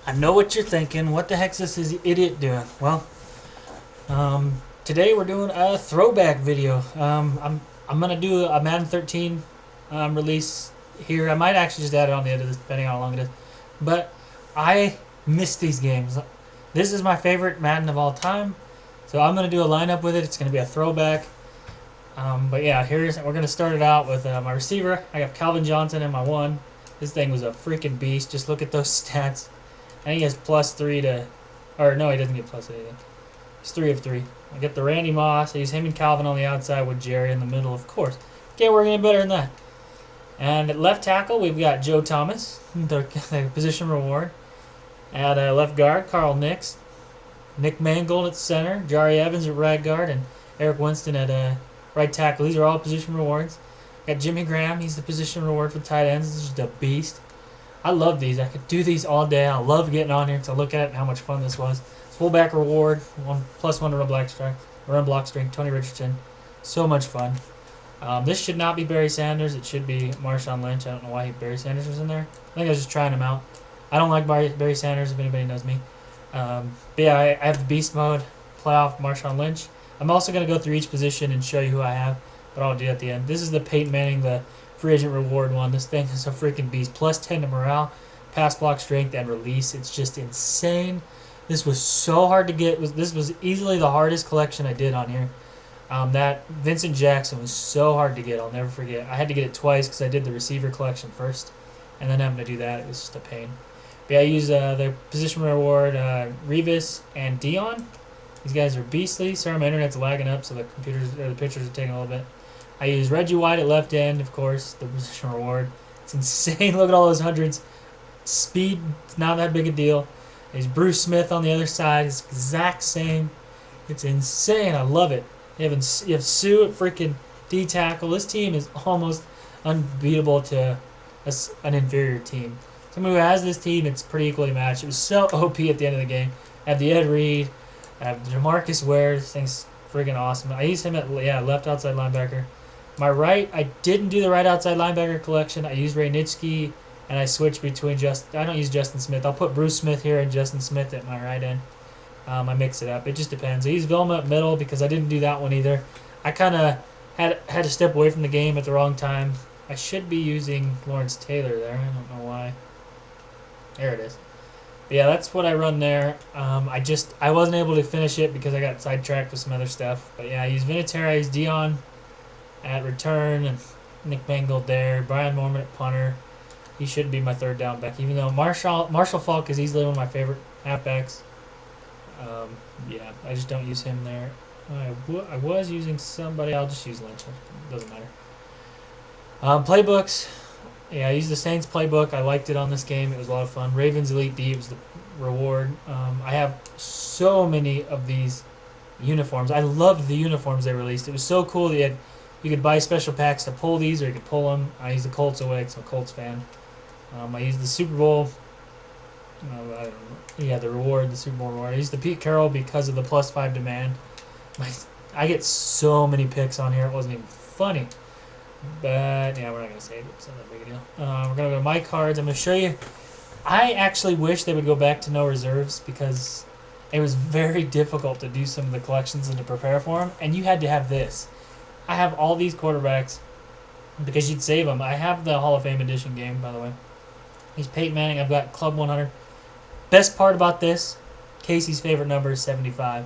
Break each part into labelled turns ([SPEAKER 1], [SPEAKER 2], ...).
[SPEAKER 1] I know what you're thinking. What the heck's this idiot doing? Well, today we're doing a throwback video. I'm gonna do a Madden 13 release here. I might actually just add it on the end of this, depending on how long it is. But I miss these games. This is my favorite Madden of all time, so I'm gonna do a lineup with it. It's gonna be a throwback. But yeah, we're gonna start it out with my receiver. I got Calvin Johnson in my one. This thing was a freaking beast. Just look at those stats. I think he has +3 to, or no, he doesn't get plus anything. He's 3 of 3. I get the Randy Moss. I use him and Calvin on the outside with Jerry in the middle, of course. Can't work any better than that. And at left tackle, we've got Joe Thomas, the position reward. At left guard, Carl Nix. Nick Mangold at center. Jari Evans at right guard. And Eric Winston at right tackle. These are all position rewards. Got Jimmy Graham. He's the position reward for tight ends. This is just a beast. I love these. I could do these all day. I love getting on here to look at it and how much fun this was. Fullback reward, +1 to run block strength, Tony Richardson. So much fun. This should not be Barry Sanders. It should be Marshawn Lynch. I don't know why Barry Sanders was in there. I think I was just trying him out. I don't like Barry Sanders, if anybody knows me. But yeah, I have the beast mode, playoff Marshawn Lynch. I'm also going to go through each position and show you who I have, but I'll do it at the end. This is the Peyton Manning, the free agent reward one. This thing is a freaking beast. +10 to morale, pass block strength, and release. It's just insane. This was so hard to get. This was easily the hardest collection I did on here. That Vincent Jackson was so hard to get. I'll never forget. I had to get it twice because I did the receiver collection first, and then having to do that, it was just a pain. But yeah, I use the position reward, Revis and Dion. These guys are beastly. Sorry, my internet's lagging up, so the pictures are taking a little bit. I use Reggie White at left end, of course, the position reward. It's insane. Look at all those hundreds. Speed, it's not that big a deal. There's Bruce Smith on the other side. It's exact same. It's insane. I love it. You have Sue at freaking D tackle. This team is almost unbeatable to an inferior team. Someone who has this team, it's pretty equally matched. It was so OP at the end of the game. I have the Ed Reed. I have Demarcus Ware. This thing's friggin' awesome. I use him at left outside linebacker. My right, I didn't do the right outside linebacker collection. I used Ray Nitschke, and I switched between I don't use Justin Smith. I'll put Bruce Smith here and Justin Smith at my right end. I mix it up. It just depends. I use Vilma at middle because I didn't do that one either. I kind of had to step away from the game at the wrong time. I should be using Lawrence Taylor there. I don't know why. There it is. But yeah, that's what I run there. I wasn't able to finish it because I got sidetracked with some other stuff. But yeah, I use Vinatieri, I use Dion at return, and Nick Mangold there. Brian Norman at punter. He should be my third down back, even though Marshall Falk is easily one of my favorite halfbacks. Yeah, I just don't use him there. I was using somebody. I'll just use Lynch. It doesn't matter. Playbooks. Yeah, I used the Saints playbook. I liked it on this game. It was a lot of fun. Ravens Elite D was the reward. I have so many of these uniforms. I loved the uniforms they released. It was so cool that you could buy special packs to pull these, or you could pull them. I used the Colts away because I'm a Colts fan. I used the Super Bowl. The reward, the Super Bowl reward. I used the Pete Carroll because of the +5 demand. I get so many picks on here. It wasn't even funny. But yeah, we're not going to save it. It's not that big a deal. We're going to go to my cards. I'm going to show you. I actually wish they would go back to no reserves because it was very difficult to do some of the collections and to prepare for them. And you had to have this. I have all these quarterbacks because you'd save them. I have the Hall of Fame edition game, by the way. He's Peyton Manning. I've got Club 100. Best part about this, Casey's favorite number is 75.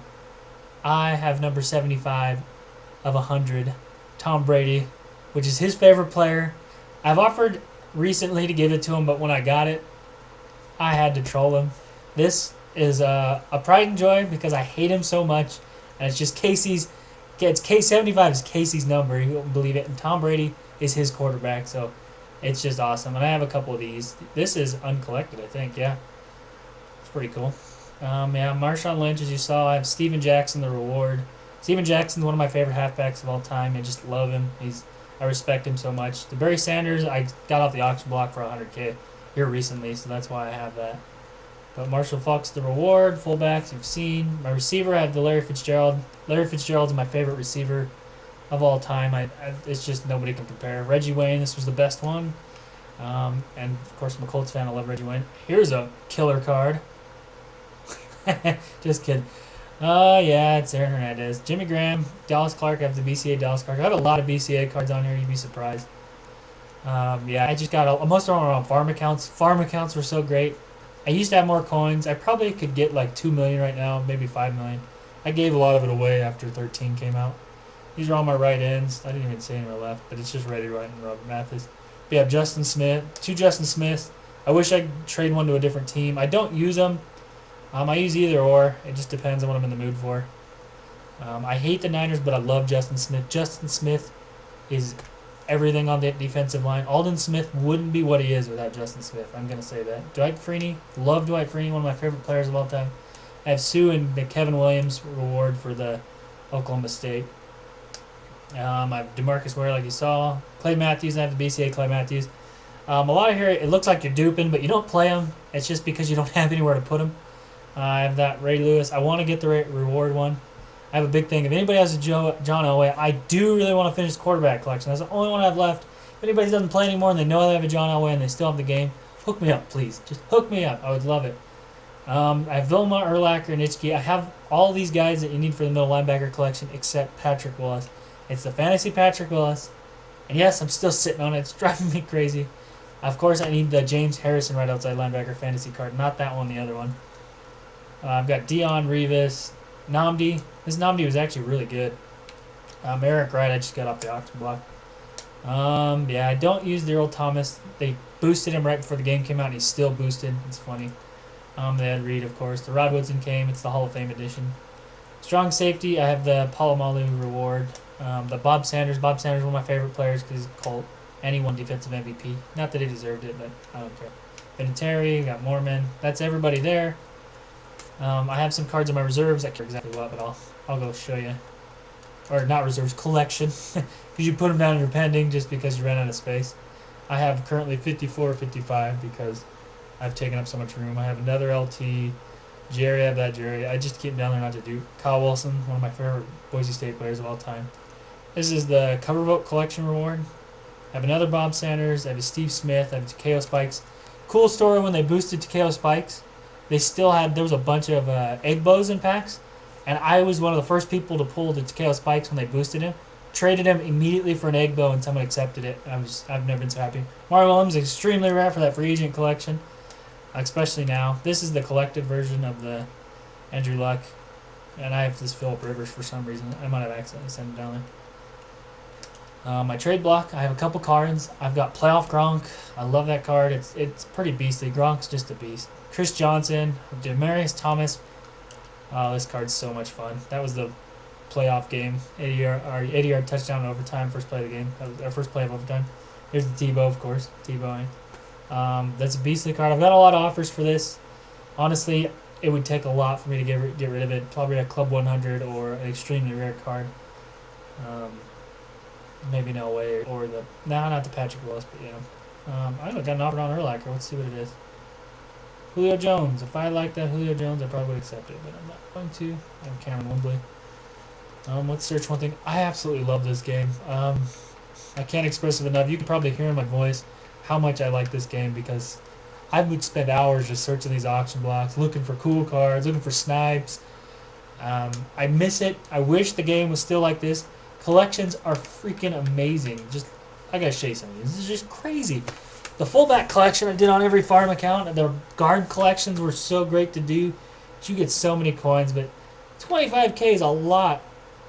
[SPEAKER 1] I have number 75 of 100. Tom Brady, which is his favorite player. I've offered recently to give it to him, but when I got it, I had to troll him. This is a pride and joy because I hate him so much, and it's just Casey's. It's K75 is Casey's number. You won't believe it. And Tom Brady is his quarterback, so it's just awesome. And I have a couple of these. This is uncollected, I think. Yeah, it's pretty cool. Yeah, Marshawn Lynch, as you saw. I have Steven Jackson, the reward. Steven Jackson's one of my favorite halfbacks of all time. I just love him. I respect him so much. The Barry Sanders, I got off the auction block for $100K here recently, so that's why I have that. But Marshall Falk's the reward. Fullbacks you've seen. My receiver, I have the Larry Fitzgerald. Larry Fitzgerald's my favorite receiver of all time. It's just nobody can compare. Reggie Wayne, this was the best one. And of course, I'm a Colts fan. I love Reggie Wayne. Here's a killer card. Just kidding. Yeah, it's Aaron Hernandez. Jimmy Graham, Dallas Clark. I have the BCA Dallas Clark. I have a lot of BCA cards on here. You'd be surprised. Yeah, I just got most of them are on farm accounts. Farm accounts were so great. I used to have more coins. I probably could get like 2 million right now, maybe 5 million. I gave a lot of it away after 13 came out. These are all my right ends. I didn't even say anywhere left, but it's just Reddy Wright and Robert Mathis. We have Justin Smith, 2 Justin Smiths. I wish I could trade one to a different team. I don't use them. I use either or. It just depends on what I'm in the mood for. I hate the Niners, but I love Justin Smith. Justin Smith is everything on the defensive line. Aldon Smith wouldn't be what he is without Justin Smith. I'm going to say that. Dwight Freeney. Love Dwight Freeney, one of my favorite players of all time. I have Sue and the Kevin Williams reward for the Oklahoma State. I have DeMarcus Ware, like you saw. Clay Matthews. I have the BCA Clay Matthews. A lot of here, it looks like you're duping, but you don't play them. It's just because you don't have anywhere to put them. I have that Ray Lewis. I want to get the reward one. I have a big thing. If anybody has a John Elway, I do really want to finish the quarterback collection. That's the only one I have left. If anybody doesn't play anymore and they know they have a John Elway and they still have the game, hook me up, please. Just hook me up. I would love it. I have Vilma, Urlacher, and Ichke. I have all these guys that you need for the middle linebacker collection except Patrick Willis. It's the fantasy Patrick Willis. And yes, I'm still sitting on it. It's driving me crazy. Of course, I need the James Harrison right outside linebacker fantasy card. Not that one, the other one. I've got Dion Revis, Namdi. This Namdi was actually really good. Eric Wright, I just got off the auction block. Yeah, I don't use the Earl Thomas. They boosted him right before the game came out, and he's still boosted. It's funny. They had Reed, of course. The Rod Woodson came. It's the Hall of Fame edition. Strong safety, I have the Palomalu reward. The Bob Sanders. Bob Sanders is one of my favorite players because he's Colt. And he won defensive MVP. Not that he deserved it, but I don't care. Vinatieri, got Mormon. That's everybody there. I have some cards in my reserves. I can't exactly what, but I'll go show you. Or not reserves, collection. Because you put them down in your pending just because you ran out of space. I have currently 54 or 55 because I've taken up so much room. I have another LT. Jerry, I have that Jerry. I just keep them down there not to do. Kyle Wilson, one of my favorite Boise State players of all time. This is the Cover Vote collection reward. I have another Bob Sanders. I have a Steve Smith. I have Takeo Spikes. Cool story when they boosted Takeo Spikes. They still had, there was a bunch of egg bows in packs, and I was one of the first people to pull the Takeo Spikes when they boosted him. Traded him immediately for an egg bow, and someone accepted it. I've never been so happy. Mario Williams is extremely rare for that free agent collection, especially now. This is the collected version of the Andrew Luck, and I have this Phillip Rivers for some reason. I might have accidentally sent it down there. My trade block, I have a couple cards. I've got Playoff Gronk. I love that card. It's pretty beastly. Gronk's just a beast. Chris Johnson, Demaryius Thomas. Oh, this card's so much fun. That was the playoff game. 80-yard touchdown in overtime. First play of the game. That was our first play of overtime. Here's the Tebow, of course. Tebow. That's a beastly card. I've got a lot of offers for this. Honestly, it would take a lot for me to get rid of it. Probably a Club 100 or an extremely rare card. Maybe no way or the not the Patrick Willis, but you know. I got an offer on Urlacher. Let's see what it is. Julio Jones. If I like that Julio Jones, I probably would accept it, but I'm not going to. I'm Cameron Wembley. Let's search one thing. I absolutely love this game. I can't express it enough. You can probably hear in my voice how much I like this game because I would spend hours just searching these auction blocks, looking for cool cards, looking for snipes. I miss it. I wish the game was still like this. Collections are freaking amazing. I gotta show you something. This is just crazy. The fullback collection I did on every farm account. The guard collections were so great to do. You get so many coins, but 25K is a lot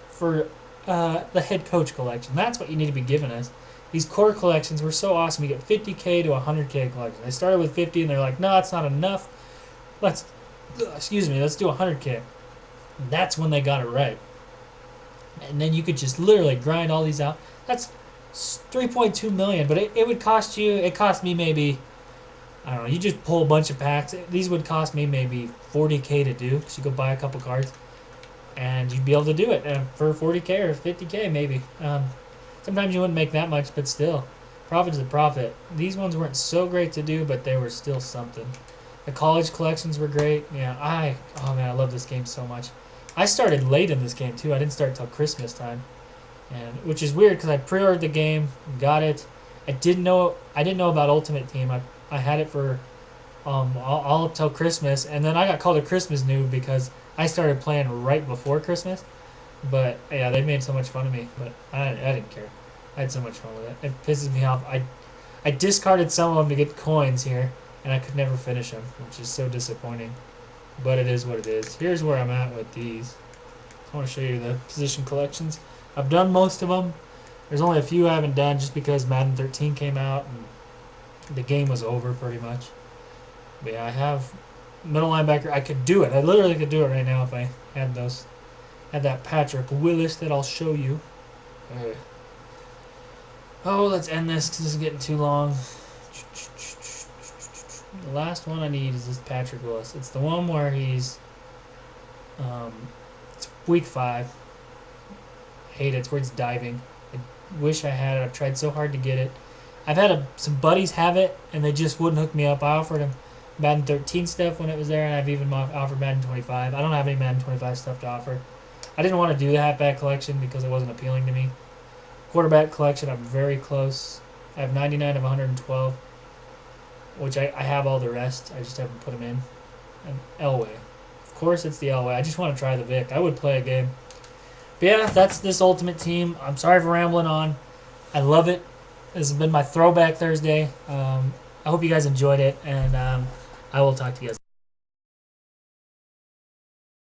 [SPEAKER 1] for the head coach collection. That's what you need to be giving us. These core collections were so awesome. You get 50K to 100K collection. They started with 50 and they're like, no, it's not enough. Let's do 100K. That's when they got it right. And then you could just literally grind all these out. That's 3.2 million, but it would cost you. It cost me maybe, I don't know. You just pull a bunch of packs. These would cost me maybe 40K to do because you go buy a couple cards, and you'd be able to do it for 40K or 50K maybe. Sometimes you wouldn't make that much, but still, profit is a profit. These ones weren't so great to do, but they were still something. The college collections were great. Yeah, oh man, I love this game so much. I started late in this game too. I didn't start till Christmas time, and which is weird because I pre-ordered the game, got it, I didn't know about Ultimate Team. I had it for all up till Christmas, and then I got called a Christmas noob because I started playing right before Christmas. But yeah, they made so much fun of me, but I didn't care. I had so much fun with it. It pisses me off. I discarded some of them to get coins here, and I could never finish them, which is so disappointing. But it is what it is. Here's where I'm at with these. I want to show you the position collections. I've done most of them. There's only a few I haven't done just because Madden 13 came out and the game was over pretty much. But yeah, I have middle linebacker. I could do it. I literally could do it right now if I had those. Had that Patrick Willis that I'll show you. Okay. Oh, let's end this because this is getting too long. The last one I need is this Patrick Willis. It's the one where he's, it's week 5. I hate it. It's where it's diving. I wish I had it. I've tried so hard to get it. I've had some buddies have it, and they just wouldn't hook me up. I offered them Madden 13 stuff when it was there, and I've even offered Madden 25. I don't have any Madden 25 stuff to offer. I didn't want to do the halfback collection because it wasn't appealing to me. Quarterback collection, I'm very close. I have 99 of 112, which I have all the rest. I just haven't put them in. And Elway. Of course it's the Elway. I just want to try the Vic. I would play a game. But yeah, that's this Ultimate Team. I'm sorry for rambling on. I love it. This has been my Throwback Thursday. I hope you guys enjoyed it, and I will talk to you guys later.